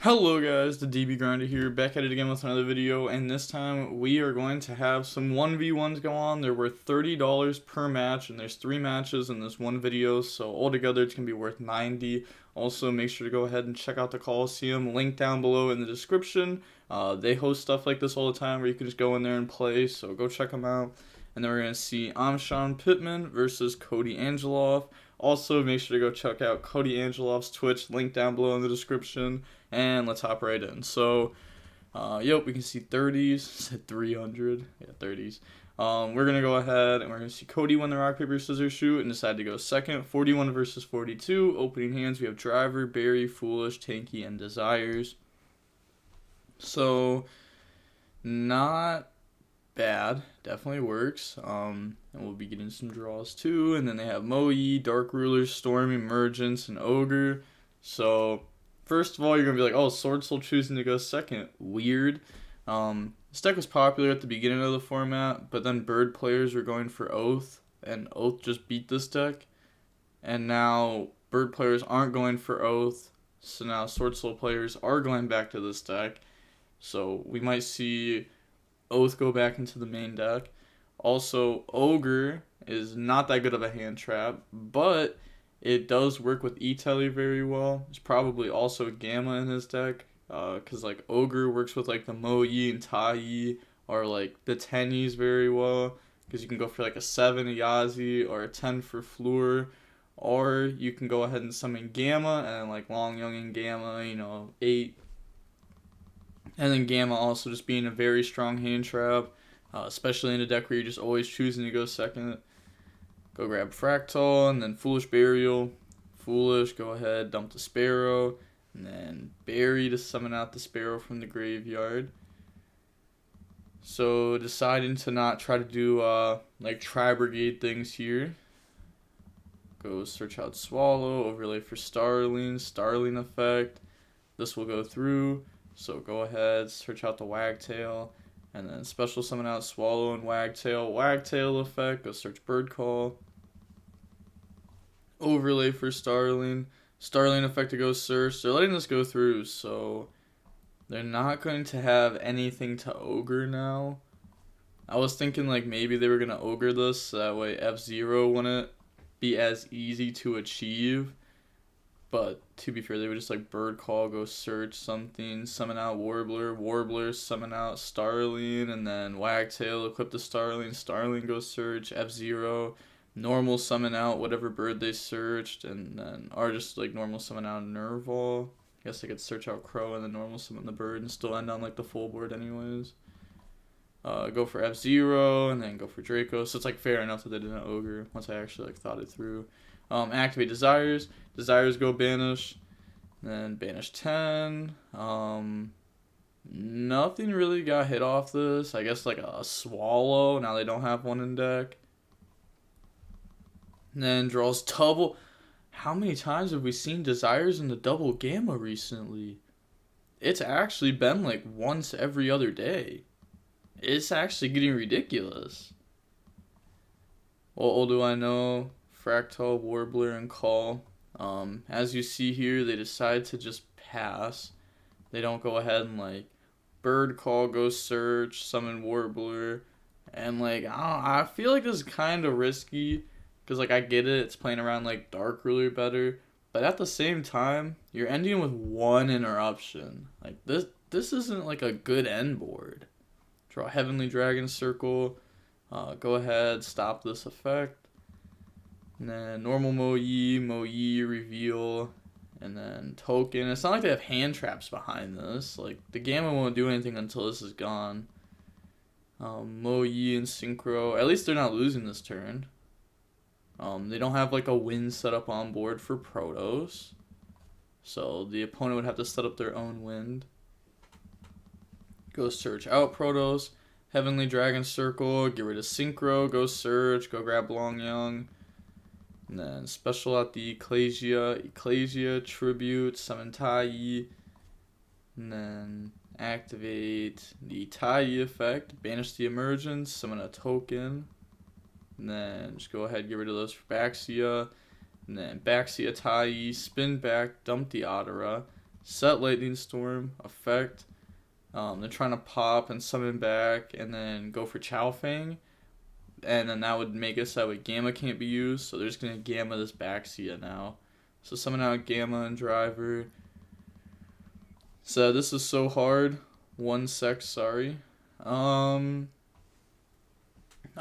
Hello guys, the DB Grinder here, back at it again with another video, and this time we are going to have some 1v1s go on. They're worth $30 per match, and there's 3 matches in this one video, so altogether it's going to be worth $90. Also, make sure to go ahead and check out the Coliseum, link down below in the description. They host stuff like this all the time where you can just go in there and play, so go check them out. And then we're going to see Sean Pittman versus Koty Angeloff. Also, make sure to go check out Koty Angeloff's Twitch, link down below in the description. And let's hop right in. So, we can see 30s, said 300, yeah, 30s. We're going to go ahead and we're going to see Koty win the rock, paper, scissors, shoot and decide to go second. 41 versus 42. Opening hands, we have Driver, Berry, Foolish, Tanky, and Desires. So, not bad. Definitely works. And we'll be getting some draws too. And then they have Moe, Dark Rulers, Storm, Emergence, and Ogre. So, first of all, you're going to be like, oh, Sword Soul choosing to go second. Weird. This deck was popular at the beginning of the format, but then Bird players were going for Oath, and Oath just beat this deck. And now Bird players aren't going for Oath, so now Sword Soul players are going back to this deck. So we might see Oath go back into the main deck. Also, Ogre is not that good of a hand trap, but it does work with E-Telly very well. There's probably also Gamma in his deck, because like Ogre works with like the Moe and Tai or like the Tennies very well, because you can go for like a 7 a Yazi or a 10 for Floor, or you can go ahead and summon Gamma and like Long Young and Gamma, 8. And then Gamma also just being a very strong hand trap, especially in a deck where you're just always choosing to go second. Go grab Fractal, and then Foolish Burial. Foolish, go ahead, dump the Sparrow, and then Bury to summon out the Sparrow from the graveyard. So, deciding to not try to do, like, Tri-Brigade things here. Go search out Swallow, overlay for Starling effect. This will go through, so go ahead, search out the Wagtail. And then special summon out Swallow and Wagtail. Wagtail effect, go search Bird Call. Overlay for Starling. Starling effect to go search. They're letting this go through, so they're not going to have anything to Ogre now. I was thinking like maybe they were going to Ogre this, so that way F-Zero wouldn't be as easy to achieve. But to be fair, they would just like Bird Call, go search something, summon out Warbler, summon out Starling, and then Wagtail, equip the Starling go search, F-Zero, normal summon out whatever bird they searched, and then, or just like normal summon out Nerval. I guess they could search out Crow and then normal summon the bird and still end on like the full board anyways. Go for F-Zero, and then go for Draco, so it's like fair enough that they didn't Ogre once I actually like thought it through. Activate Desires. Desires go banish. Then banish 10. Nothing really got hit off this. I guess like a Swallow. Now they don't have one in deck. And then draws double. How many times have we seen Desires in the double Gamma recently? It's actually been like once every other day. It's actually getting ridiculous. What all do I know? Fractal, Warbler, and Call. As you see here, they decide to just pass. They don't go ahead and like Bird Call, go search, summon Warbler, and like I feel like this is kind of risky because like I get it, it's playing around like Dark Ruler better, but at the same time, you're ending with 1 interruption. Like this isn't like a good end board. Draw Heavenly Dragon Circle. Go ahead, stop this effect. And then normal Moe, reveal, and then token. It's not like they have hand traps behind this. Like, the Gamma won't do anything until this is gone. Moe and Synchro. At least they're not losing this turn. They don't have, like, a win set up on board for Protos. So, the opponent would have to set up their own wind. Go search out Protos. Heavenly Dragon Circle. Get rid of Synchro. Go search. Go grab Long Young. And then special out the Ecclesia, Tribute, summon Tai, and then activate the Tai effect, banish the Emergence, summon a token, and then just go ahead and get rid of those for Baxia, and then Baxia Tai, spin back, dump the Otera, set Lightning Storm, effect. They're trying to pop and summon back, and then go for Chow Fang. And then that would make it so that way Gamma can't be used, so they're just going to Gamma this Baxia now. So summon out Gamma and Driver. So this is so hard. 1 sec, sorry. I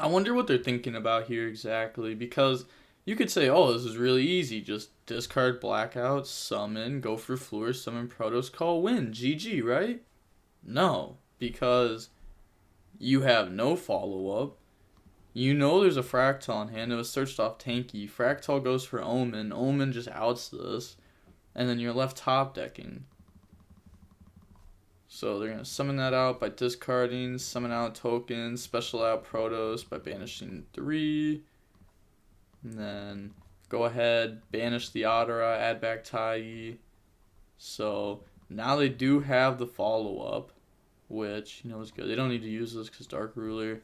wonder what they're thinking about here exactly, because you could say, oh, this is really easy. Just discard Blackout, summon, go for Floor, summon Protos, call, win. GG, right? No, because you have no follow-up. You know there's a Fractal in hand. It was searched off Tanky. Fractal goes for Omen. Omen just outs this. And then you're left top decking. So they're going to summon that out by discarding, summon out tokens, special out Protos by banishing 3. And then go ahead, banish the Adara, add back Tai. So now they do have the follow-up, which, you know, is good. They don't need to use this because Dark Ruler.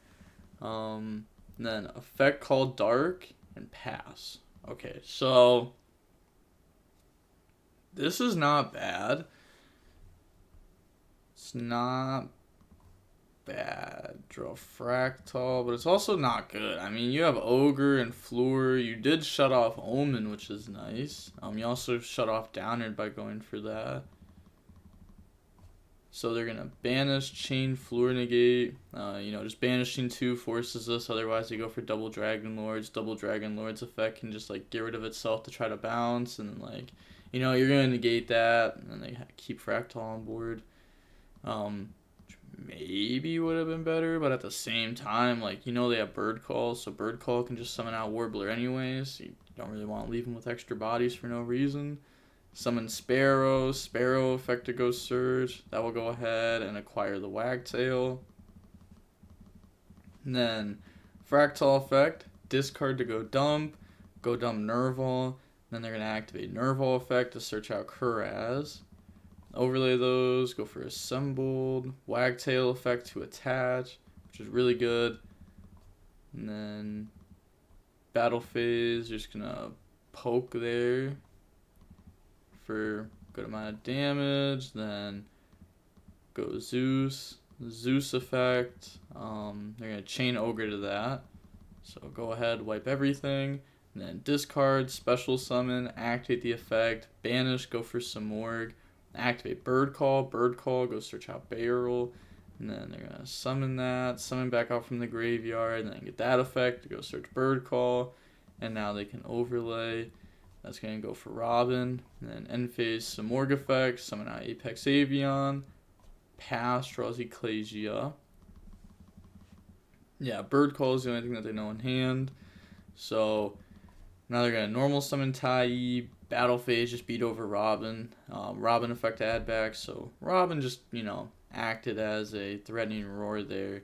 And then effect called Dark and pass. Okay, so this is not bad. It's not bad. Draw Fractal, but it's also not good. I mean, you have Ogre and Floor. You did shut off Omen, which is nice. You also shut off Downward by going for that. So they're going to banish, chain, Floor, negate. Just banishing 2 forces this. Otherwise, they go for double Dragon Lords. Double Dragon Lords effect can just, like, get rid of itself to try to bounce. And, like, you're going to negate that. And then they keep Fractal on board. Maybe would have been better, but at the same time, like, they have Bird Call, so Bird Call can just summon out Warbler anyways. You don't really want to leave them with extra bodies for no reason. Summon Sparrow, Sparrow effect to go Surge. That will go ahead and acquire the Wagtail. And then Fractal effect, discard to go dump Nerval. Then they're going to activate Nerval effect to search out Kuraz. Overlay those, go for Assembled, Wagtail effect to attach, which is really good. And then Battle Phase, you're just gonna poke there for a good amount of damage. Then go Zeus effect. They're gonna chain Ogre to that. So go ahead, wipe everything. And then discard, special summon, activate the effect, banish, go for Samorg. Activate Bird Call, go search out Barrel, and then they're going to summon that, summon back out from the graveyard, and then get that effect to go search Bird Call, and now they can overlay. That's going to go for Robin, and then end phase Samorg effect, summon out Apex Avian, pass, draws Ecclesia. Yeah, Bird Call is the only thing that they know in hand, so now they're going to normal summon Tai, Battle Phase, just beat over Robin. Robin effect to add back, so Robin just, acted as a threatening roar there.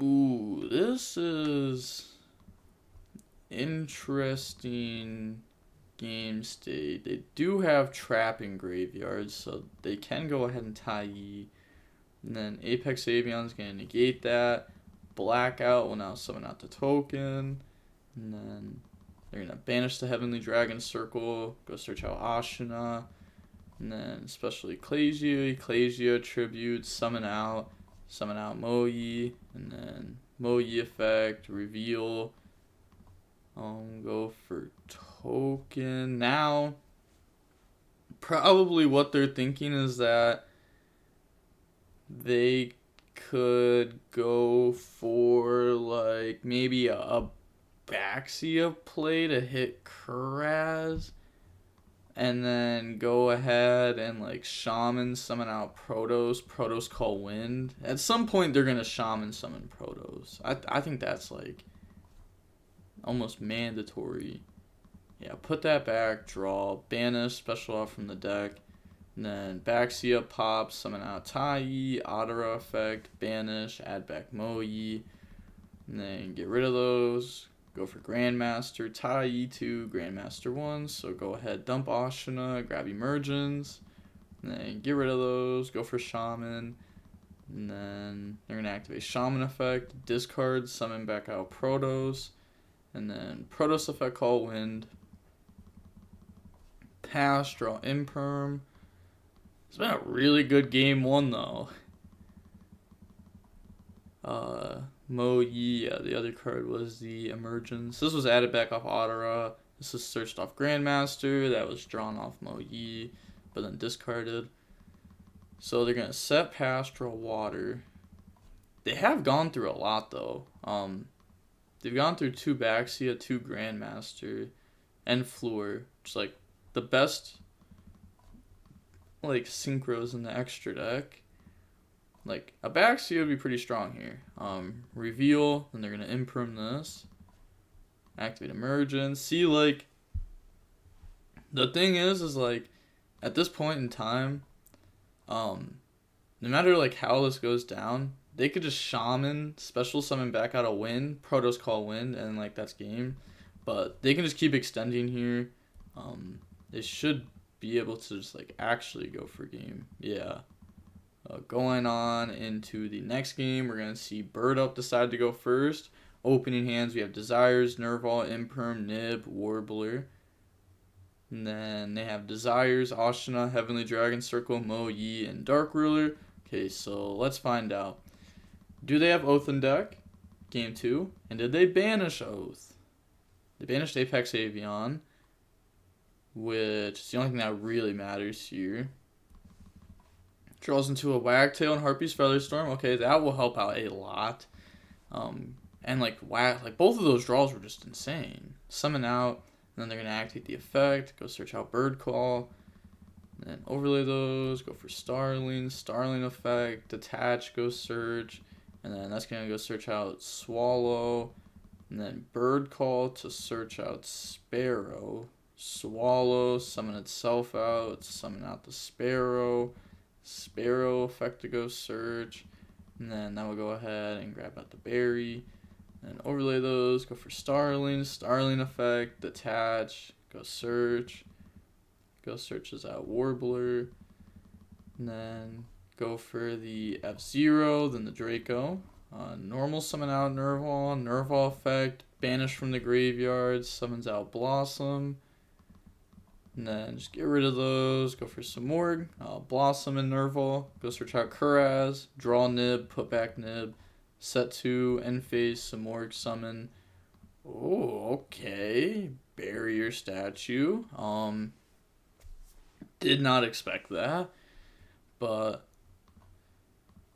Ooh, this is interesting game state. They do have Trap in graveyards, so they can go ahead and Tai. And then Apex Avian's going to negate that. Blackout will now summon out the token. And then they're going to banish the Heavenly Dragon Circle. Go search out Ashina. And then special Ecclesia, Tribute, summon out Moyi. And then Moyi effect, reveal. Go for token. Now, probably what they're thinking is that they could go for, like, maybe a Baxia play to hit Kuraz, and then go ahead and, like, Shaman summon out Protos call Wind. At some point, they're going to Shaman summon Protos. I think that's, like, almost mandatory. Yeah, put that back, draw, banish, special out from the deck. And then Baxia pop, summon out Tai, Adara effect, banish, add back Moyi. And then get rid of those. Go for Grandmaster, Tai 2, Grandmaster 1. So go ahead, dump Ashina, grab Emergence. And then get rid of those. Go for Shaman. And then they're going to activate Shaman effect, discard, summon back out Protos. And then Protos effect call Wind. Pass, draw, imperm. It's been a really good game one, though. Mo Yi, yeah, the other card was the Emergence. This was added back off Otara. This was searched off Grandmaster. That was drawn off Mo Yi, but then discarded. So they're going to set, pass, draw, water. They have gone through a lot, though. They've gone through 2 Baxia, 2 Grandmaster, and Fleur. Which is, like, the best, like, synchros in the extra deck. Like, a Baxia would be pretty strong here. Reveal, then they're going to imperm this. Activate Emergence. See, like, the thing is, like, at this point in time, no matter, like, how this goes down, they could just Shaman, special summon back out a Wind, Protos Call Wind, and, like, that's game. But they can just keep extending here. They should be able to just, like, actually go for game. Yeah. Going on into the next game, we're going to see Bird Up decide to go first. Opening hands, we have Desires, Nerval, Imperm, Nib, Warbler. And then they have Desires, Ashina, Heavenly Dragon Circle, Mo Yi, and Dark Ruler. Okay, so let's find out. Do they have Oath in deck? Game 2. And did they banish Oath? They banished Apex Avian, which is the only thing that really matters here. Draws into a Wagtail and Harpy's Featherstorm. Okay, that will help out a lot. And like both of those draws were just insane. Summon out, and then they're gonna activate the effect. Go search out Bird Call, and then overlay those. Go for Starling effect. Detach. Go search, and then that's gonna go search out Swallow, and then Bird Call to search out Sparrow. Swallow, summon itself out. Summon out the Sparrow. Sparrow effect to go search, and then that will go ahead and grab out the berry, and overlay those. Go for Starling effect, detach, go searches out Warbler, and then go for the F-Zero, then the Draco. Normal summon out Nerval effect, banish from the graveyard, summons out Blossom. And then just get rid of those. Go for some more. Blossom and Nerval. Go search out Kuraz. Draw Nib. Put back Nib. Set 2. End phase. Some more summon. Oh, okay. Barrier statue. Did not expect that. But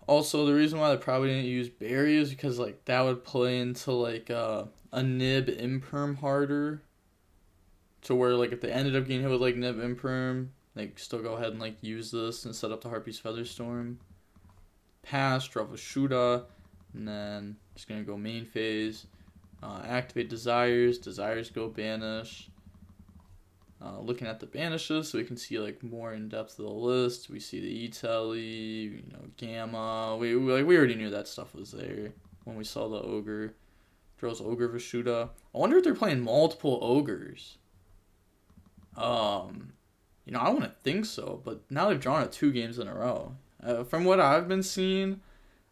also the reason why they probably didn't use Barrier is because like that would play into like a Nib Imperm harder. To where, like, if they ended up getting hit with, like, Nib Imperm, they could still go ahead and, like, use this and set up the Harpy's Featherstorm. Pass, drop a Shuda, and then just gonna go main phase. Activate Desires go banish. Looking at the banishes, so we can see, like, more in depth of the list. We see the E-Telly, Gamma. We already knew that stuff was there when we saw the Ogre. Draws Ogre Vashuda. I wonder if they're playing multiple Ogres. I wouldn't think so, but now they've drawn it 2 games in a row. From what I've been seeing,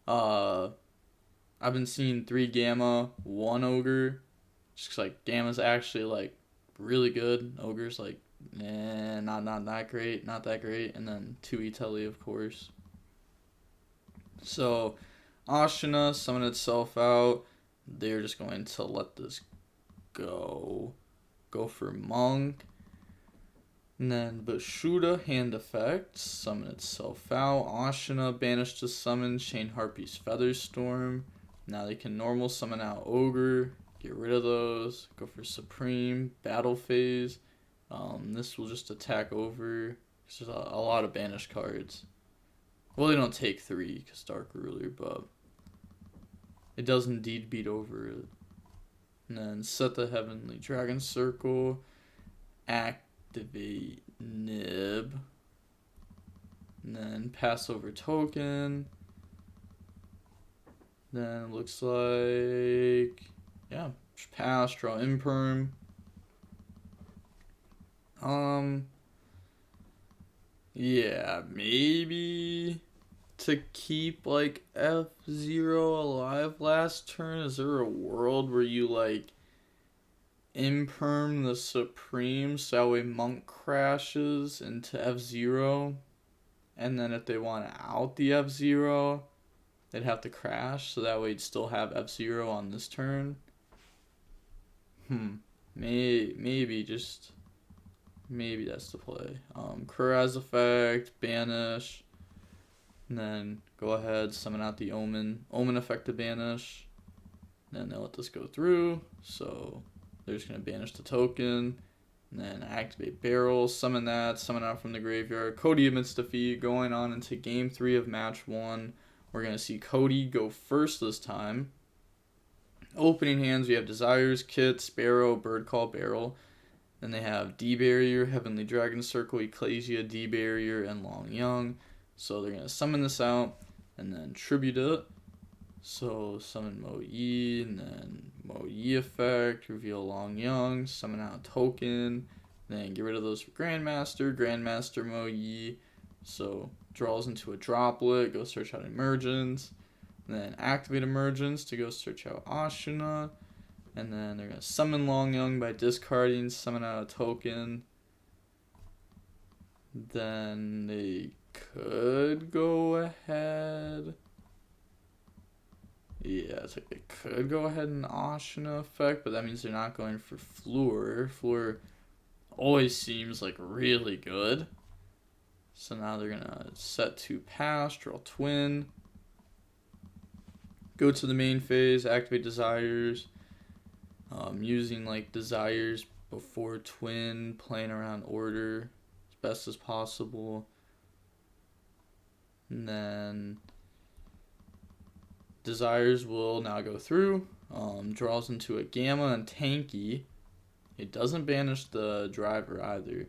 I've been seeing 3 Gamma, 1 Ogre. Just 'cause, like, Gamma's actually, like, really good. Ogre's, like, not that great, not that great. And then 2 E-Telly, of course. So, Ashina, summon itself out. They're just going to let this go. Go for Monk. And then Bashuda, hand effect, summon itself out. Ashina, banish to summon, chain Harpy's Featherstorm. Now they can normal summon out Ogre, get rid of those, go for Supreme, battle phase. This will just attack over. There's a lot of banished cards. Well, they don't take 3 because Dark Ruler, but it does indeed beat over it. And then set the Heavenly Dragon Circle, activate Nib, and then pass over token. Then it looks like, yeah, pass, draw Imperm. Yeah, maybe to keep like F-Zero alive last turn. Is there a world where you like imperm the Supreme, so that way Monk crashes into F-Zero. And then if they want to out the F-Zero, they'd have to crash, so that way you'd still have F-Zero on this turn. Maybe that's the play. Kuraz effect, banish, and then go ahead, summon out the Omen effect to banish. Then they'll let this go through, so they're just going to banish the token, and then activate Barrel, summon that, summon out from the graveyard. Koty admits defeat, going on into game 3 of match 1. We're going to see Koty go first this time. Opening hands, we have Desires, Kit, Sparrow, Bird Call, Barrel. Then they have D-Barrier, Heavenly Dragon Circle, Ecclesia, D-Barrier, and Long Young. So they're going to summon this out, and then tribute it. So summon Mo Yi, and then Mo Yi effect, reveal Long Young, summon out token, then get rid of those for Grandmaster Mo Yi. So draws into a droplet, go search out Emergence, then activate Emergence to go search out Ashuna, and then they're going to summon Long Young by discarding, summon out a token. Then they could go ahead. Yeah, it's like they could go ahead and Ashuna effect, but that means they're not going for Floor. Floor always seems like really good. So now they're going to set 2 pass, draw Twin. Go to the main phase, activate Desires. Using like Desires before Twin, playing around order as best as possible. And then Desires will now go through, draws into a Gamma and Tanky. It doesn't banish the driver either.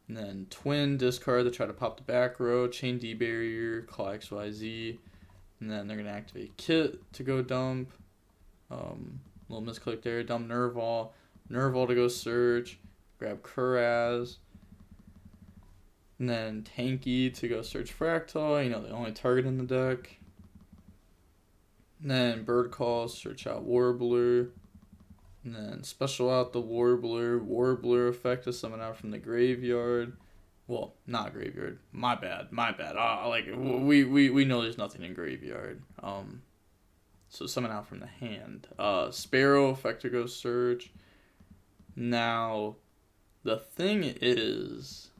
And then Twin, discard to try to pop the back row, chain D-Barrier, call XYZ. And then they're going to activate Kit to go dump. Little misclick there, dump Nerval. Nerval to go search, grab Kuraz. And then Tanky to go search Fractal, the only target in the deck. And then Bird Call, search out Warbler. And then special out the Warbler. Warbler effect to summon out from the graveyard. Well, not graveyard. My bad. We know there's nothing in graveyard. So summon out from the hand. Sparrow effect to go search. Now, the thing is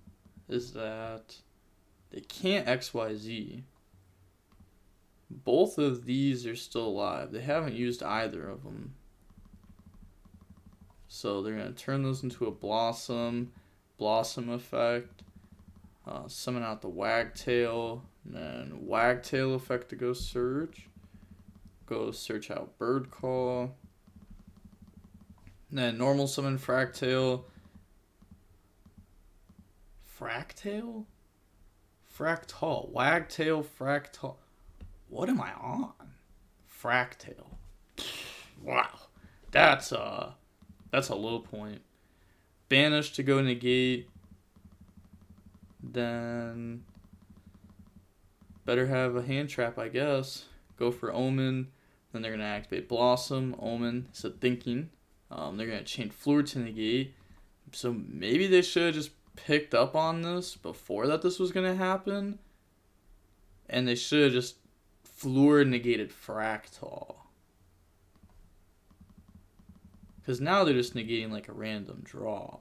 that they can't XYZ. Both of these are still alive. They haven't used either of them. So they're going to turn those into a Blossom effect. Summon out the Wagtail. And then Wagtail effect to go search. Go search out Bird Call. And then normal summon Fractal. Fractal? Fractal. Wagtail, Fractal. What am I on? Fractal. Wow. That's a low point. Banish to go negate. Then better have a hand trap, I guess. Go for Omen. Then they're going to activate Blossom. Omen. It's a thinking. They're going to chain Floor to negate. So maybe they should have just picked up on this before that this was going to happen. And they should have just Floor negated Fractal. Because now they're just negating like a random draw.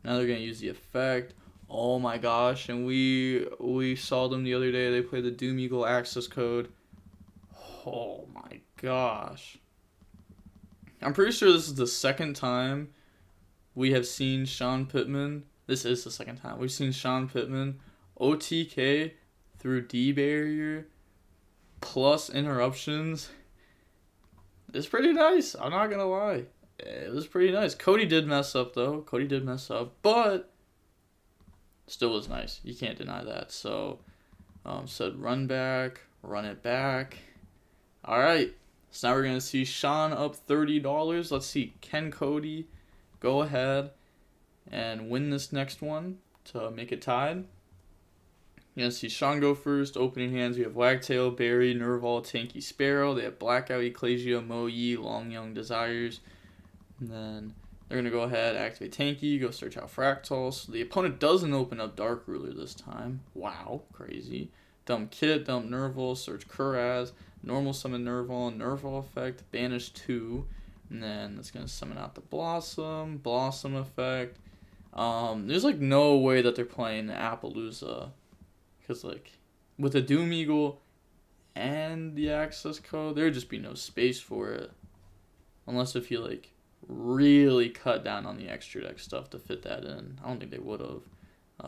Now they're going to use the effect. Oh my gosh. And we saw them the other day. They played the Doom Eagle access code. Oh my gosh. I'm pretty sure this is the second time we have seen Sean Pittman. This is the second time we've seen Sean Pittman OTK through D-Barrier plus interruptions. It's pretty nice. I'm not going to lie. It was pretty nice. Koty did mess up, though. But still was nice. You can't deny that. So, said run back, run it back. All right. So now we're going to see Sean up $30. Let's see. Can Koty go ahead and win this next one to make it tied? You're going to see Sean go first. Opening hands, we have Wagtail, Barry, Nerval, Tanky, Sparrow. They have Blackout, Ecclesia, Mo Yi, Long Young, Desires. And then they're going to go ahead, activate Tanky, go search out Fractal. So the opponent doesn't open up Dark Ruler this time. Wow, crazy. Dump Kit, dump Nerval, search Kuraz, normal summon Nerval, Nerval effect, banish 2. And then that's going to summon out the Blossom effect. There's like no way that they're playing Appaloosa. Because like with the Doom Eagle and the access code, there'd just be no space for it. Unless if you like really cut down on the extra deck stuff to fit that in. I don't think they would have.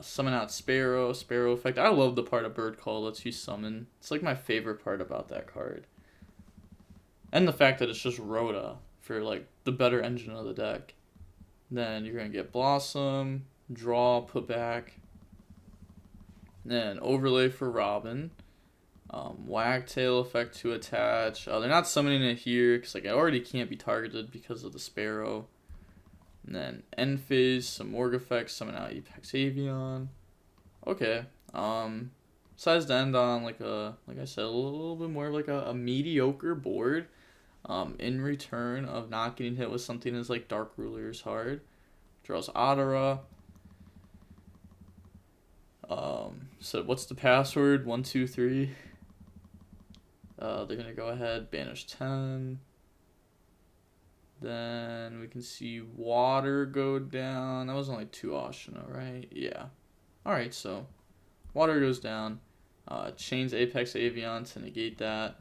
Summon out Sparrow effect. I love the part of Bird Call lets you summon. It's like my favorite part about that card. And the fact that it's just Rhoda for like the better engine of the deck. Then you're going to get Blossom, draw, put back. Then overlay for Robin. Wagtail effect to attach. They're not summoning it here because like I already can't be targeted because of the Sparrow. And then end phase, some Morg effects, summon out Apex Avion. Okay. Decides to end on like I said, a little bit more of like a mediocre board. In return of not getting hit with something as like Dark Ruler's hard. Draws Adara. So what's the password? 1, 2, 3. They're gonna go ahead, banish 10. Then we can see water go down. That was only 2 Ashina, right? Yeah. Alright, so water goes down. Chains Apex Avion to negate that.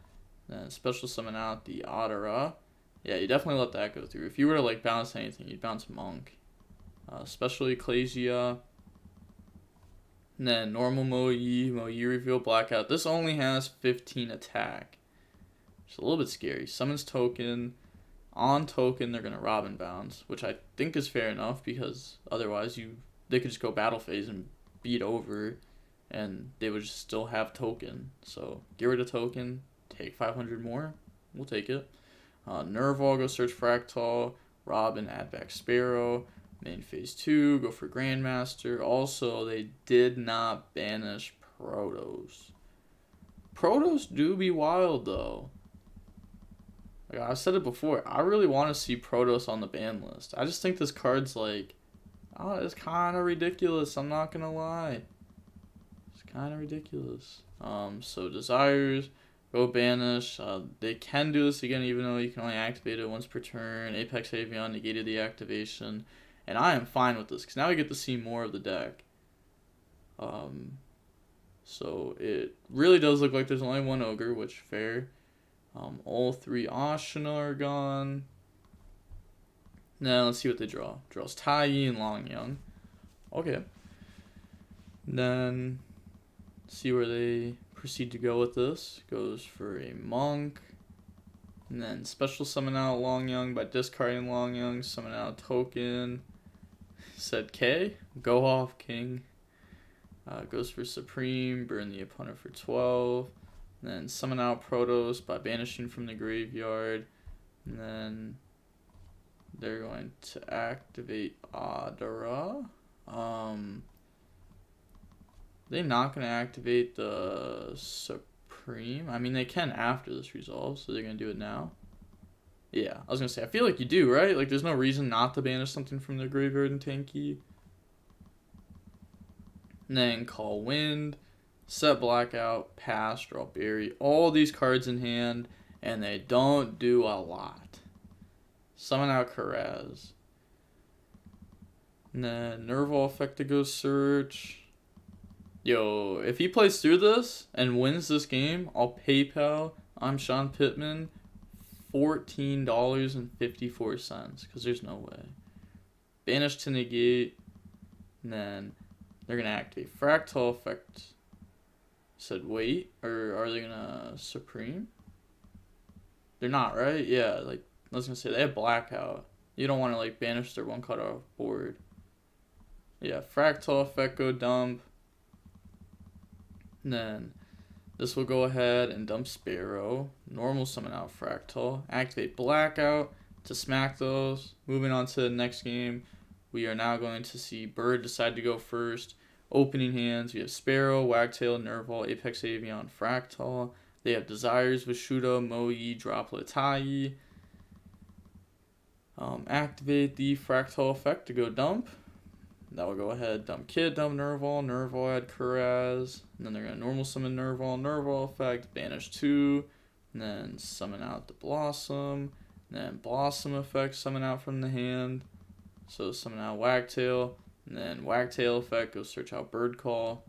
Then special summon out the Adara. Yeah, you definitely let that go through. If you were to like bounce anything, you'd bounce Monk. Special Ecclesia. And then normal Moyi reveal Blackout. This only has 15 attack. It's a little bit scary. Summons token. On token, they're going to Robin bounce, which I think is fair enough because otherwise they could just go battle phase and beat over and they would just still have token. So get rid of token, take 500 more. We'll take it. Nerval, go search Fractal. Robin, add back Sparrow. Main phase 2, go for Grandmaster. Also, they did not banish Protos. Protos do be wild, though. Like I've said it before, I really want to see Protos on the ban list. I just think this card's like, it's kind of ridiculous. I'm not going to lie. It's kind of ridiculous. So Desires, go banish. They can do this again, even though you can only activate it once per turn. Apex Avion negated the activation. And I am fine with this, because now we get to see more of the deck. So it really does look like there's only one Ogre, which fair. All 3 Ashina are gone. Now let's see what they draw. Draws Taiyi and Longyang. Okay. Then see where they proceed to go with this. Goes for a Monk. And then special summon out Longyang by discarding Longyang. Summon out token. Said K. Go off, King. Goes for Supreme. Burn the opponent for 12. And then summon out Protos by banishing from the graveyard. And then they're going to activate Adara. They're not going to activate the Supreme. I mean, they can after this resolve, so they're going to do it now. Yeah, I was going to say, I feel like you do, right? Like, there's no reason not to banish something from the graveyard and Tanky. And then call Wind, set Blackout, pass, draw Berry. All these cards in hand, and they don't do a lot. Summon out Kuraz. And then Nerval effect to go search. Yo, if he plays through this and wins this game, I'll PayPal. I'm Sean Pittman. $14.54, because there's no way. Banish to negate, and then they're going to activate Fractal effect. Said wait, or are they going to Supreme? They're not, right? Yeah, like, I was going to say, they have Blackout. You don't want to, like, banish their 1 card off board. Yeah, Fractal effect, go dump. And then this will go ahead and dump Sparrow. Normal summon out Fractal. Activate Blackout to smack those. Moving on to the next game. We are now going to see Bird decide to go first. Opening hands. We have Sparrow, Wagtail, Nerval, Apex Avion, Fractal. They have Desires, Vishuda, Moyi, Droplet, Taiyi. Activate the fractal effect to go dump. That will go ahead, dump Kid, dump Nerval, add Kuraz. And then they're going to normal summon Nerval effect, banish 2. And then summon out the Blossom. And then Blossom effect, summon out from the hand. So summon out Wagtail. And then Wagtail effect, go search out Bird Call.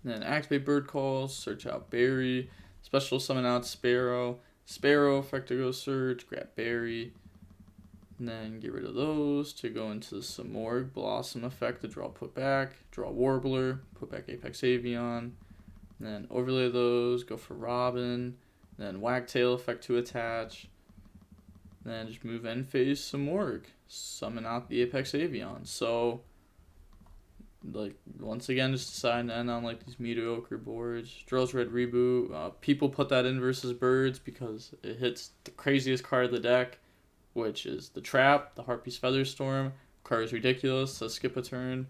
And then activate Bird Call, search out Berry. Special summon out Sparrow. Sparrow effect to go search, grab Berry. And then get rid of those to go into some more Blossom effect to draw put back, draw Warbler, put back Apex Avian. And then overlay those, go for Robin. Then Wagtail effect to attach. And then just move end phase some more. Summon out the Apex Avian. So, like, once again, just deciding to end on like these mediocre boards. Draws Red Reboot. People put that in versus Birds because it hits the craziest card of the deck, which is the Trap, the Harpy's Featherstorm. Card is ridiculous, so skip a turn.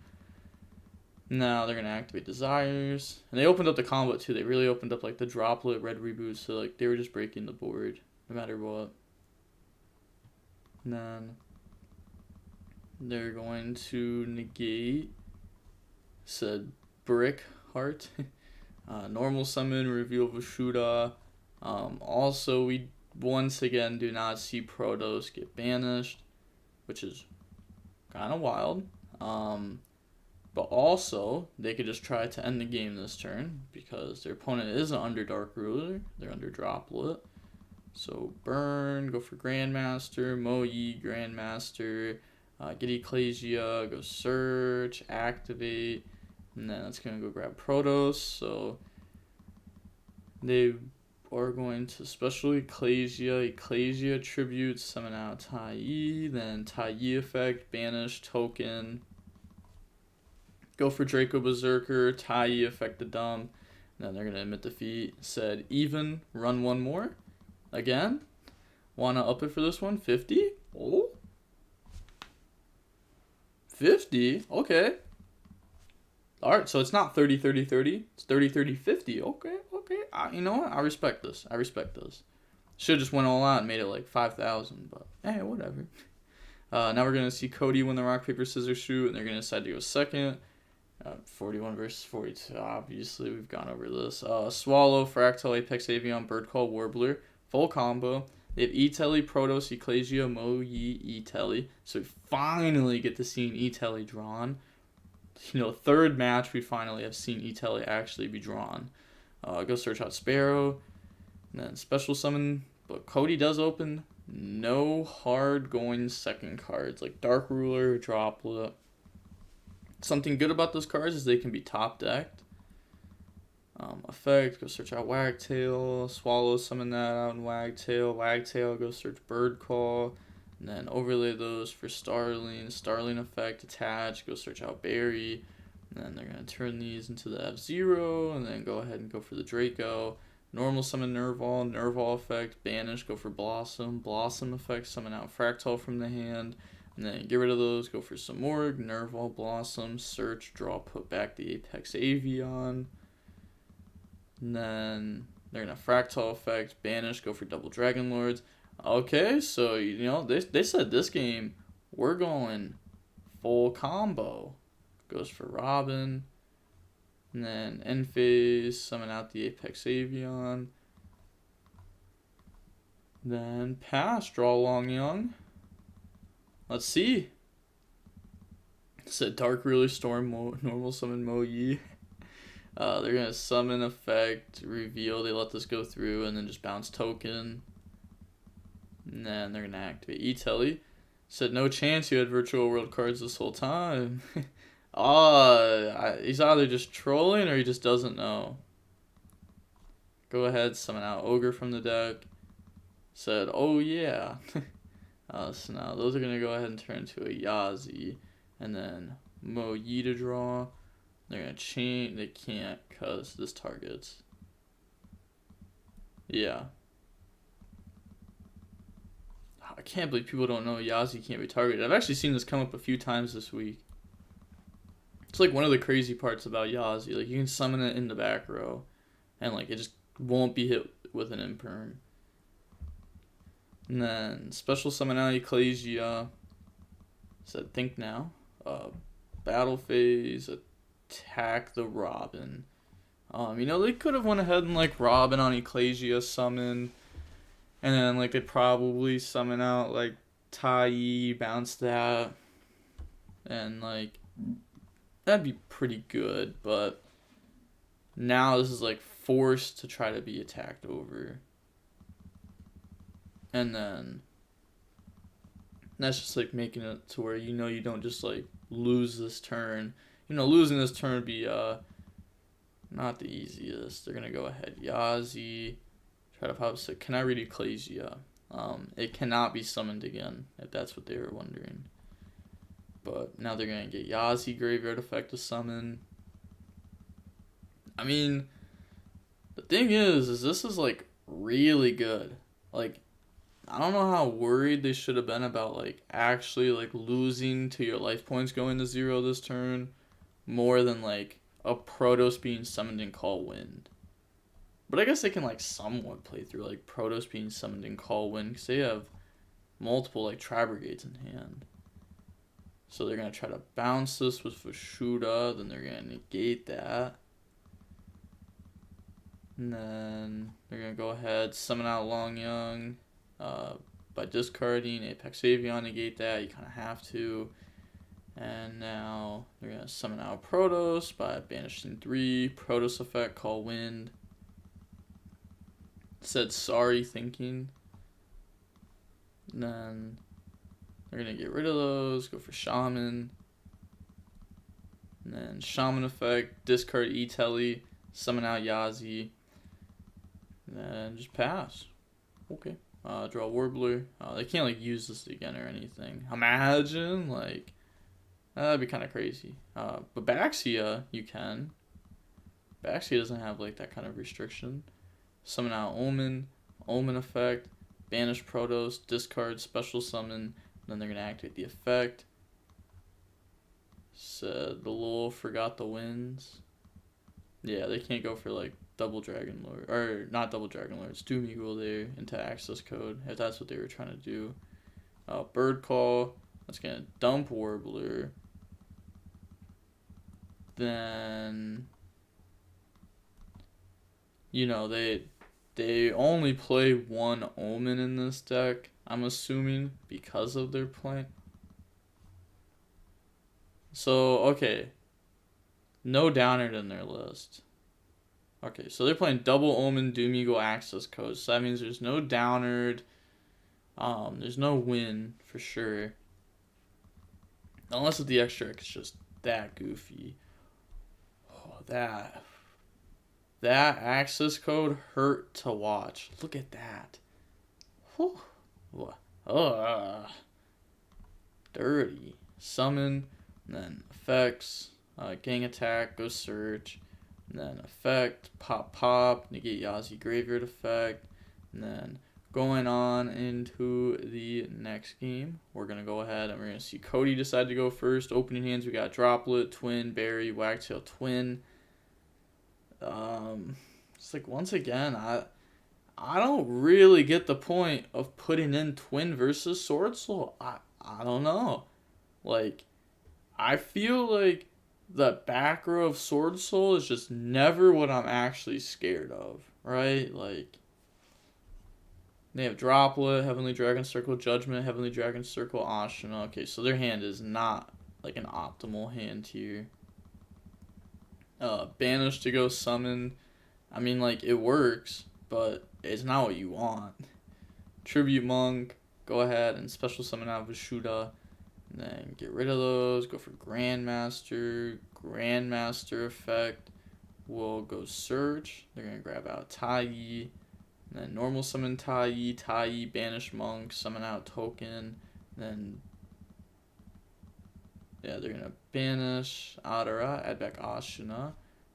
Now they're going to activate Desires. And they opened up the combo too. They really opened up like the Droplet, Red Reboot, so like they were just breaking the board no matter what. And then they're going to negate said Brick Heart. Normal summon, reveal Vashuda. Also, we once again do not see Protos get banished, which is kind of wild. But also, they could just try to end the game this turn because their opponent isn't under Dark Ruler. They're under Droplet. So burn, go for Grandmaster, Moyi, Grandmaster, get Ecclesia, go search, activate, and then it's going to go grab Protos. So they are going to special Ecclesia tribute, summon out Tai, then Tai effect, banish, token, go for Draco Berserker, Tai effect the dump, and then they're going to admit defeat. Said even, run one more. Again, wanna up it for this one? 50? Oh, 50? Okay. Alright, so it's not 30, 30, 30. It's 30, 30, 50. Okay. You know what? I respect this. Should've just went all out and made it like 5,000, but hey, whatever. Now we're gonna see Koty win the rock, paper, scissors shoot, and they're gonna decide to go second. 41 versus 42. Obviously, we've gone over this. Swallow, Fractal, Apex Avian, Bird Call, Warbler. Full combo. They have E-Telly, Protos, Ecclesia, Moyi, E-Telly. So we finally get to see an E-Telly drawn. Third match we finally have seen E-Telly actually be drawn. Go search out Sparrow. And then special summon. But Koty does open no hard going second cards. Like Dark Ruler, Droplet. Something good about those cards is they can be top decked. Effect, go search out Wagtail, Swallow, summon that out in Wagtail, go search Bird Call, and then overlay those for Starling effect, attach, go search out Berry, and then they're going to turn these into the F-Zero, and then go ahead and go for the Draco, normal summon Nerval effect, banish, go for Blossom effect, summon out Fractal from the hand, and then get rid of those, go for some more, Nerval, Blossom, search, draw, put back the Apex Avian. And then they're going to Fractal effect, banish, go for double Dragon Lords. Okay, so, they said this game, we're going full combo. Goes for Robin. And then end phase, summon out the Apex Avian. Then pass, draw Long Young. Let's see. It said Dark Ruler, Storm, normal summon Moyi. They're going to summon effect, reveal, they let this go through, and then just bounce token. And then they're going to activate E-Telly. Said no chance you had virtual world cards this whole time. He's either just trolling or he just doesn't know. Go ahead, summon out Ogre from the deck. Said, oh yeah. So now those are going to go ahead and turn into a Yazi. And then Moyi to draw. They're going to chain. They can't because this targets. Yeah. I can't believe people don't know Yazi can't be targeted. I've actually seen this come up a few times this week. It's like one of the crazy parts about Yazi. Like you can summon it in the back row. And like it just won't be hit with an imperm. And then special summon out Ecclesia. Said think now. Battle phase, attack the Robin. You know, they could have went ahead and like Robin on Ecclesia summon. And then like they'd probably summon out like Tai, bounce that. And like that'd be pretty good, but now this is like forced to try to be attacked over. And then that's just like making it to where you know you don't just like lose this turn. You know, losing this turn would be not the easiest. They're gonna go ahead. Yazi. Try to pop sick. Can I read Ecclesia? It cannot be summoned again, if that's what they were wondering. But now they're gonna get Yazi graveyard effect to summon. I mean, the thing is this is like really good. Like, I don't know how worried they should have been about like actually like losing to your life points going to 0 this turn, more than like a Protoss being summoned in Call Wind. But I guess they can like somewhat play through like Protoss being summoned in Call Wind because they have multiple like Tri-Brigades in hand. So they're going to try to bounce this with Vashuda, then they're going to negate that. And then they're going to go ahead, summon out Long Young by discarding Apex Avion, negate that, you kind of have to. And now they're going to summon out Protoss by banishing 3, Protoss effect, Call Wind. Said sorry thinking. And then they're going to get rid of those, go for Shaman. And then Shaman effect, discard E-Telly, summon out Yazi. And then just pass. Okay. Draw Warbler. They can't like use this again or anything. Imagine, like, that'd be kind of crazy. But Baxia, you can. Baxia doesn't have like that kind of restriction. Summon out Omen, Omen effect, banish Protoss, discard, special summon, then they're going to activate the effect. Said the lol forgot the winds. Yeah, they can't go for like double Dragon Lord, or not double Dragon Lords, Doom Eagle there into access code, if that's what they were trying to do. Bird Call, that's going to dump Warbler. Then, you know, they only play one Omen in this deck, I'm assuming, because of their play. So, okay. No Downerd in their list. Okay, so they're playing double Omen, Doom Eagle, access codes. So that means there's no Downerd. There's no win, for sure. Unless the Estrex is just that goofy. Oh, that access code hurt to watch. Look at that. Whew. Dirty. Summon, and then effects, gang attack, go search, and then effect, pop, negate Yazi graveyard effect, and then going on into the next game, we're going to go ahead and we're going to see Koty decide to go first. Opening hands, we got Droplet, Twin, Berry, Wagtail, Twin. It's like, once again, I don't really get the point of putting in Twin versus Sword Soul. I don't know. Like, I feel like the back row of Sword Soul is just never what I'm actually scared of, right? Like, they have Droplet, Heavenly Dragon Circle, Judgment, Heavenly Dragon Circle, Ashina. Okay, so their hand is not like an optimal hand here. Banish to go summon. I mean, like, it works, but it's not what you want. Tribute Monk, go ahead and special summon out Vashuda. And then get rid of those. Go for Grandmaster. Grandmaster effect. We'll go search. They're going to grab out Tai. And then normal summon Tai. Tai, banish Monk. Summon out Token. Then, yeah, they're going to banish Adara. Add back Ashina.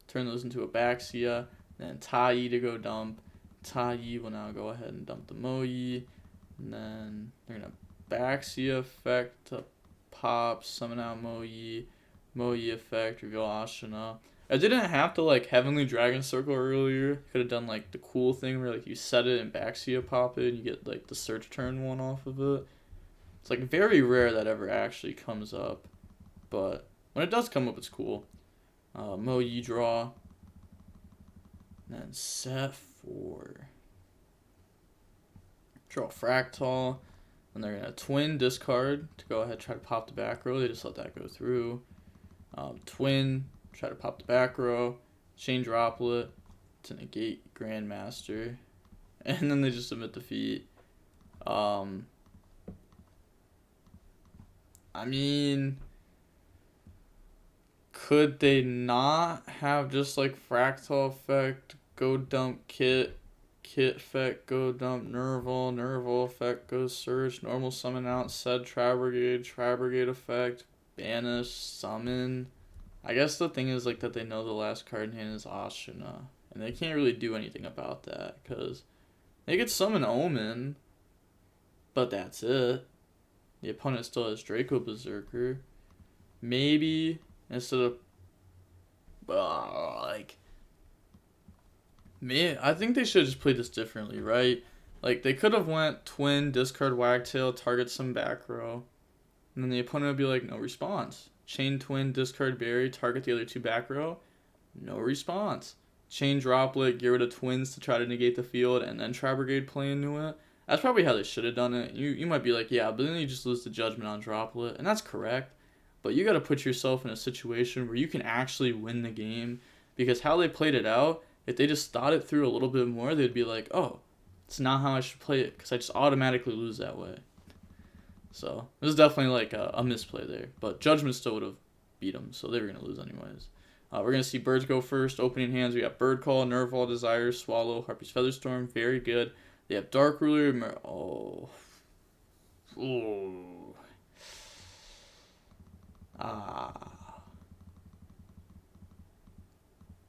Turn those into a Baxia. Then Tai to go dump. Tai will now go ahead and dump the Moyi. And then they're going to Baxia effect to pop, summon out Moyi, Moyi effect, reveal Ashina. I didn't have to like Heavenly Dragon Circle earlier. Could have done like the cool thing where like you set it and Baxia pop it and you get like the search turn one off of it. It's like very rare that ever actually comes up, but when it does come up, it's cool. Mo Yi draw, and then set for draw Fractal, and they're gonna twin discard to go ahead and try to pop the back row. They just let that go through. Twin, try to pop the back row, chain droplet to negate Grandmaster, and then they just submit defeat. I mean, could they not have just like Fractal effect, go dump Kit, Kit effect, go dump Nerval, Nerval effect, go search, normal summon out, said Tri-Brigade effect, banish, summon. I guess the thing is like that they know the last card in hand is Ashina, and they can't really do anything about that because they could summon Omen, but that's it. The opponent still has Draco Berserker. Maybe instead of I think they should have just played this differently, right? Like they could have went twin, discard Wagtail, target some back row, and then the opponent would be like, no response. Chain twin, discard Berry, target the other two back row, no response. Chain Droplet, get rid of twins to try to negate the field, and then Tri-Brigade play into it. That's probably how they should have done it. You might be like, yeah, but then you just lose the judgment on Droplet, and that's correct. But you got to put yourself in a situation where you can actually win the game, because how they played it out, if they just thought it through a little bit more, they'd be like, oh, it's not how I should play it, because I just automatically lose that way. So it was definitely like a misplay there, but judgment still would have beat them, so they were going to lose anyways. We're going to see birds go first. Opening hands, we got Bird Call, Nerval, Desire, Swallow, Harpy's Featherstorm. Very good. They have Dark Ruler. Oh.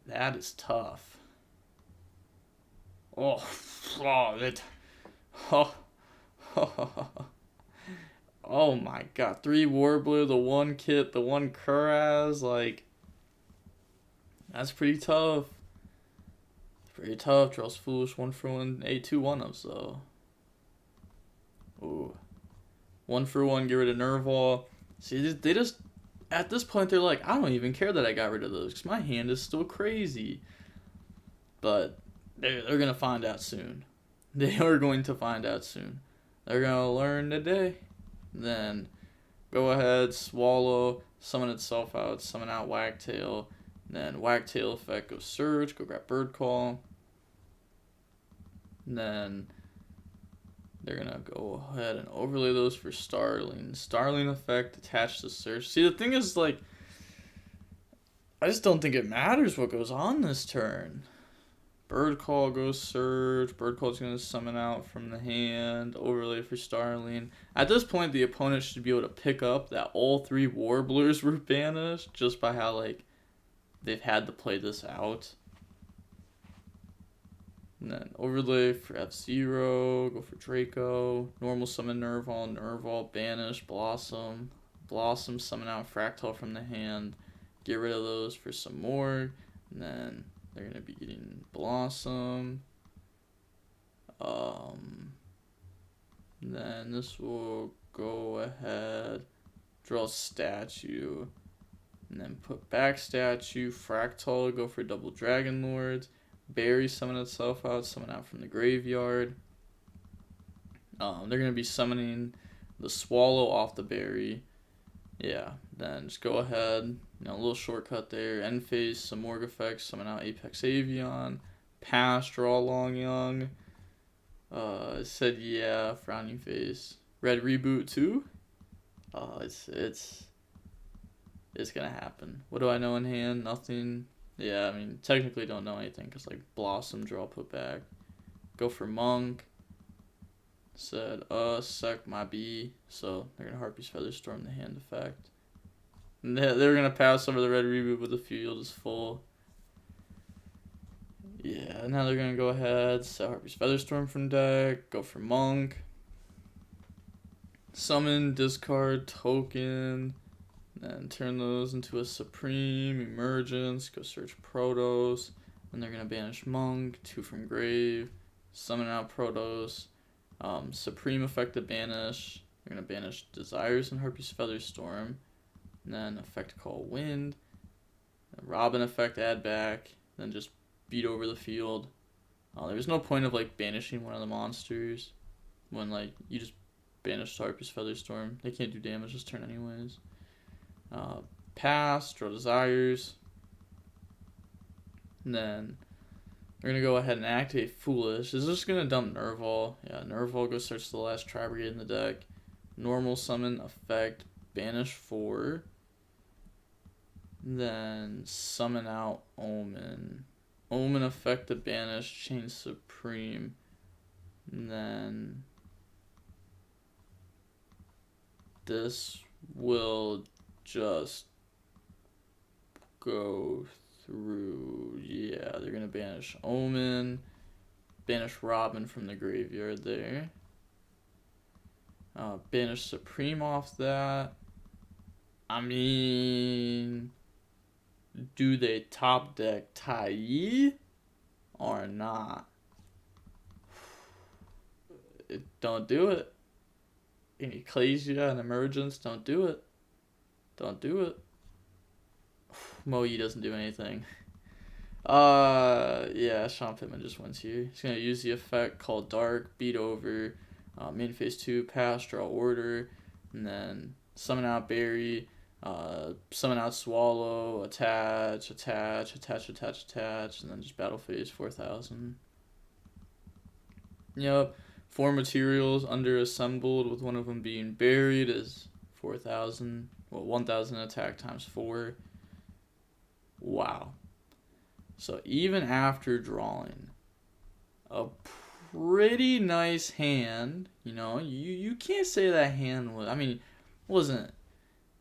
That is tough. Oh. Oh my god. 3 Warbler, the 1 Kit, the 1 Kuraz. Like, that's pretty tough. Pretty tough. Draws Foolish, 1 for 1, 8-2 1-ups though. Ooh. 1 for 1, get rid of Nerval. See, they just, at this point, they're like, I don't even care that I got rid of those, because my hand is still crazy. But they're going to find out soon. They are going to find out soon. They're going to learn today. Then go ahead, Swallow, summon itself out, summon out Wagtail. Then Wagtail effect, go Surge, go grab Bird Call. And then they're going to go ahead and overlay those for Starling. Starling effect, attach to Surge. See, the thing is, like, I just don't think it matters what goes on this turn. Bird Call goes Surge. Bird Call's going to summon out from the hand. Overlay for Starling. At this point, the opponent should be able to pick up that all 3 Warblers were banished just by how, like, they've had to play this out. And then overlay for F-Zero, go for Draco, normal summon Nerval, banish, Blossom, summon out Fractal from the hand, get rid of those for some more, and then they're going to be getting Blossom. Then this will go ahead, draw Statue, and then put back Statue, Fractal, go for double Dragon Lords, Berry, summon itself out, summon out from the graveyard. They're going to be summoning the Swallow off the Berry. Yeah, then just go ahead, a little shortcut there, end phase, some Morg effects, summon out Apex Avian, pass, draw Long Young. It said yeah, frowning face. Red reboot too? It's gonna happen. What do I know in hand? Nothing. Yeah, I mean, technically don't know anything, because, like, Blossom, draw, put back. Go for Monk. Said, suck my B. So, they're going to Harpy's Featherstorm the hand effect. And they're going to pass over the red reboot, but the field is full. Yeah, now they're going to go ahead, set Harpy's Featherstorm from deck, go for Monk. Summon, discard, token. then turn those into a Supreme, Emergence, go search Protos, and they're going to banish Monk, 2 from Grave, summon out Protos, Supreme effect to banish, they're going to banish Desires and Harpy's Feather Storm, and then effect call Wind, Robin effect add back, then just beat over the field. There's no point of like banishing one of the monsters when like you just banish Harpy's Feather Storm. They can't do damage this turn anyways. Pass, draw Desires. And then we're going to go ahead and activate Foolish. Is this going to dump Nerval? Yeah, Nerval goes search the last Tri-Brigade in the deck. Normal summon effect, banish 4. Then summon out Omen. Omen effect to banish, change Supreme. And then this will just go through. Yeah, they're going to banish Omen. Banish Robin from the graveyard there. Banish Supreme off that. I mean, do they top deck Tai or not? Don't do it. In Ecclesia and Emergence, don't do it. Don't do it. Moe doesn't do anything. Yeah, Sean Pittman just wins here. He's gonna use the effect called Dark, beat over, main phase 2, pass, draw order, and then summon out Barry, summon out Swallow, attach, and then just battle phase 4,000. Yep. 4 materials under assembled with one of them being buried is 4,000. Well, 1,000 attack times 4. Wow. So even after drawing a pretty nice hand, you know, you can't say that hand was, I mean, wasn't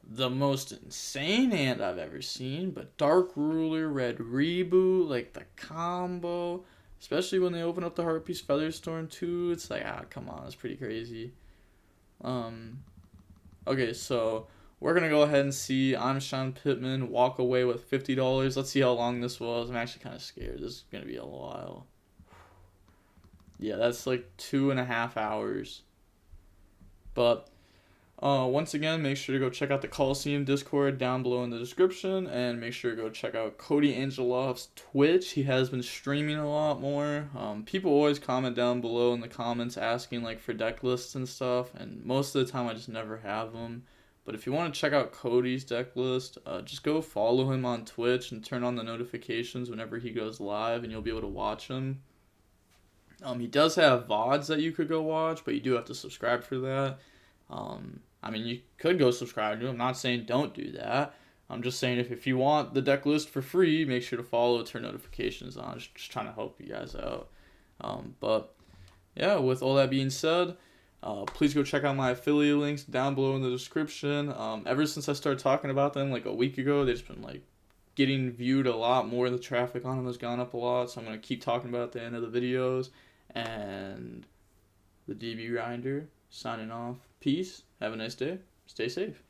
the most insane hand I've ever seen, but Dark Ruler, Red Reboot, like the combo, especially when they open up the Harpy's Feather Storm too, it's like, come on, it's pretty crazy. Okay, so we're going to go ahead and see I'm Sean Pittman walk away with $50. Let's see how long this was. I'm actually kind of scared. This is going to be a while. Yeah, that's like 2.5 hours. But once again, make sure to go check out the Coliseum Discord down below in the description. And make sure to go check out Koty Angeloff's Twitch. He has been streaming a lot more. People always comment down below in the comments asking like for deck lists and stuff. And most of the time I just never have them. But if you want to check out Koty's deck list, just go follow him on Twitch and turn on the notifications whenever he goes live, and you'll be able to watch him. He does have VODs that you could go watch, but you do have to subscribe for that. I mean, you could go subscribe to him. I'm not saying don't do that. I'm just saying if you want the deck list for free, make sure to follow, turn notifications on. Just trying to help you guys out. But yeah, with all that being said, please go check out my affiliate links down below in the description. Ever since I started talking about them like a week ago, they've just been like getting viewed a lot more. The traffic on them has gone up a lot, so I'm going to keep talking about it at the end of the videos. And the DB Grinder signing off. Peace. Have a nice day. Stay safe.